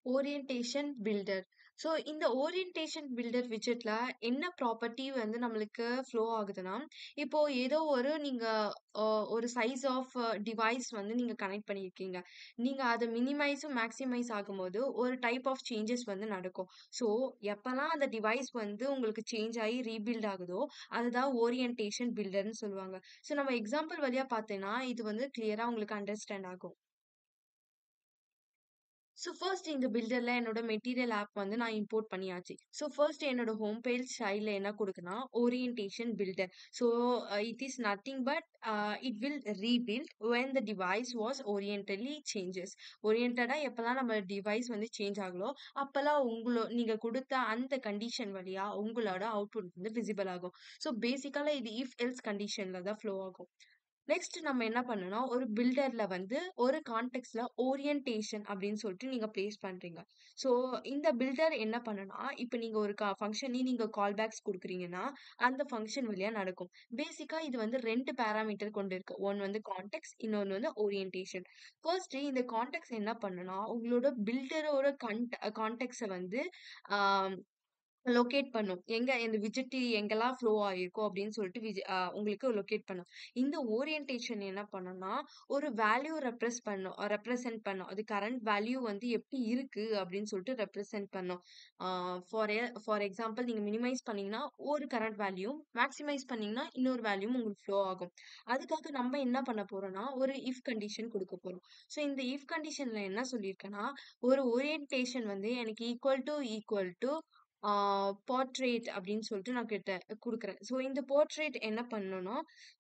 Orientation filter. So இந்த orientation filter விட்ஜெட்ல என்ன ப்ராப்பர்ட்டி வந்து நம்மளுக்கு ஃப்ளோ ஆகுதுன்னா, இப்போ ஏதோ ஒரு நீங்க அ ஒரு சைஸ் ஆஃப் டிவைஸ் வந்து நீங்க கனெக்ட் பண்ணியிருக்கீங்க. நீங்க அத மினிமைஸும், மேக்ஸிமைஸ் ஆகும்போது ஒரு டைப் ஆஃப் சேஞ்சஸ் வந்து நடக்கும். ஸோ எப்பலாம் அந்த டிவைஸ் வந்து உங்களுக்கு சேஞ்ச் ஆயி ரீபில்ட் ஆகுதோ, அதுதான் ஓரியன்டேஷன் பில்டர்ன்னு சொல்லுவாங்க. ஸோ நம்ம எக்ஸாம்பிள் வழியா பார்த்தேன்னா, இது வந்து கிளியரா உங்களுக்கு அண்டர்ஸ்டாண்ட் ஆகும். ஸோ ஃபர்ஸ்ட் இந்த பில்டர்ல என்னோட மெட்டீரியல் ஆப் வந்து நான் இம்போர்ட் பண்ணியாச்சு. ஸோ ஃபர்ஸ்ட் என்னோட ஹோம் பேஜ் ஸ்டைல்ல என்ன குடுக்குன்னா, orientation filter. So it is nothing but it will rebuild when the device was orientally changes. ஓரியன்டடா எப்பலாம் நம்ம டிவைஸ் வந்து சேஞ்ச் ஆகுதோ, அப்பலாம் நீங்க குடுத்த அந்த கண்டிஷன் வழியா உங்களோட அவுட்புட் வந்து விசிபிள் ஆகும். ஸோ பேசிக்கலா இது இஃப் எல்ஸ் கண்டிஷன்ல தான் ஃப்ளோ ஆகும். நெக்ஸ்ட் நம்ம என்ன பண்ணணும்னா, ஒரு பில்டர்ல வந்து ஒரு கான்டெக்ஸ்ட்ல ஓரியன்டேஷன் அப்படின்னு சொல்லிட்டு நீங்க பிளேஸ் பண்றீங்க. ஸோ இந்த பில்டர் என்ன பண்ணும்னா, இப்ப நீங்க ஒரு ஃபங்ஷன்லயும் நீங்க கால் பேக்ஸ் குடுக்குறீங்கன்னா, அந்த ஃபங்ஷன் வழியா நடக்கும். பேசிக்கா இது வந்து 2 பாராமீட்டர் கொண்டு இருக்கு. ஒன்னு வந்து கான்டெக்ஸ்ட், இன்னொன்னு வந்து ஓரியன்டேஷன். ஃபர்ஸ்ட் இந்த கான்டெக்ஸ்ட் என்ன பண்ணும்னா, உங்களோட பில்டரோட கான்டெக்ஸ்ட்ட வந்து ஆ லொகேட் பண்ணும். எங்க இந்த விட்ஜெட் எங்கெல்லாம் ஃப்ளோ ஆயிருக்கோ அப்படின்னு சொல்லிட்டு உங்களுக்கு லொகேட் பண்ணும். இந்த ஓரியன்டேஷன் என்ன பண்ணும்னா, ஒரு வேல்யூ ரெப்ரசன்ட் பண்ணும். அது கரண்ட் வேல்யூ வந்து எப்படி இருக்கு அப்படின்னு சொல்லிட்டு ரெப்ரசன்ட் பண்ணும். ஆ ஃபார் எக்ஸாம்பிள் நீங்க மினிமைஸ் பண்ணீங்கன்னா, ஒரு கரண்ட் வேல்யூ, மேக்ஸிமைஸ் பண்ணீங்கன்னா இன்னொரு வேல்யூவும் உங்களுக்கு ஃப்ளோ ஆகும். அதுக்காக நம்ம என்ன பண்ண போறோம்னா, ஒரு இஃப் கண்டிஷன் குடுக்க போறோம். ஸோ இந்த இஃப் கண்டிஷன்ல என்ன சொல்லியிருக்கேன்னா, ஒரு ஓரியன்டேஷன் வந்து எனக்கு ஈக்குவல் டூ போர்ட்ரேட் அப்படின்னு சொல்லிட்டு நான் குடுக்குறேன். ஸோ இந்த போர்ட்ரேட் என்ன பண்ணணும்னா,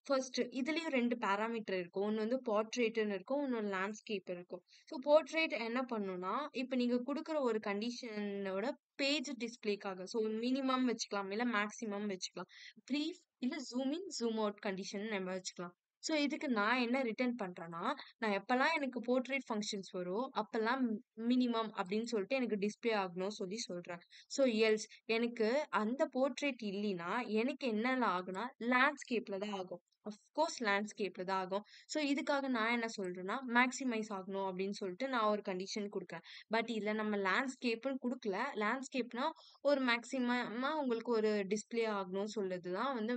ஃபர்ஸ்ட் இதுலயும் 2 பாராமீட்டர் இருக்கும். ஒண்ணு வந்து போர்ட்ரேட்ன்னு இருக்கும். இன்னொன்னு லேண்ட்ஸ்கேப் இருக்கும். ஸோ போர்ட்ரேட் என்ன பண்ணும்னா, இப்ப நீங்க குடுக்குற ஒரு கண்டிஷனோட பேஜ் டிஸ்ப்ளேக்காக ஸோ மினிமம் வச்சுக்கலாம். இல்ல மேக்ஸிமம் வச்சுக்கலாம். ப்ரீஃப் இல்ல zoom in, zoom out condition நம்ம வச்சுக்கலாம். ஸோ இதுக்கு நான் என்ன ரிட்டர்ன் பண்றேன்னா, நான் எப்பலாம் எனக்கு போர்ட்ரேட் ஃபங்ஷன்ஸ் வருமோ, அப்பலாம் மினிமம் அப்படின்னு சொல்லிட்டு எனக்கு டிஸ்ப்ளே ஆகணும்னு சொல்றேன். ஸோ எல்ஸ் எனக்கு அந்த போர்ட்ரேட் இல்லைன்னா, எனக்கு என்னல ஆகும்னா, லேண்ட்ஸ்கேப்ல தான் ஆகும். அஃப்கோர்ஸ் லேண்ட்ஸ்கேப்ல தான் ஆகும். ஸோ இதுக்காக நான் என்ன சொல்றேன்னா, மேக்ஸிமைஸ் ஆகணும் அப்படின்னு சொல்லிட்டு நான் ஒரு கண்டிஷன் குடுக்குறேன். பட் இதுல நம்ம லேண்ட்ஸ்கேப்ன்னு குடுக்கல. லேண்ட்ஸ்கேப்னா ஒரு மேக்ஸிமமா உங்களுக்கு ஒரு டிஸ்ப்ளே ஆகணும்னு சொல்றது தான் வந்து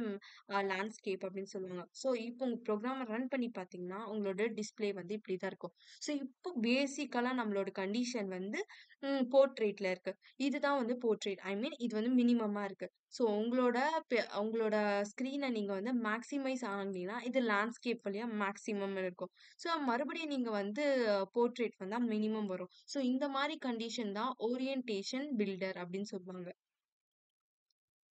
லேண்ட்ஸ்கேப் அப்படின்னு சொல்லுவாங்க. ஸோ இப்போ உங்க ப்ரோகிராம ரன் பண்ணி பார்த்தீங்கன்னா, உங்களோட டிஸ்ப்ளே வந்து இப்படி தான் இருக்கும். ஸோ இப்போ பேசிக்கலா நம்மளோட கண்டிஷன் வந்து போர்ட்ரேட்ல இருக்கு. இதுதான் வந்து போர்ட்ரேட். ஐ மீன் இது வந்து மினிமமா இருக்கு. ஸோ உங்களோட ஸ்க்ரீன நீங்க வந்து மேக்ஸிமைஸ் ஆனீங்கன்னா, இது லேண்ட்ஸ்கேப் வழியா மேக்ஸிமம் இருக்கும். ஸோ மறுபடியும் நீங்க வந்து போர்ட்ரேட் வந்தா மினிமம் வரும். ஸோ இந்த மாரி கண்டிஷன் தான் ஓரியன்டேஷன் பில்டர் அப்படின்னு சொல்லுவாங்க.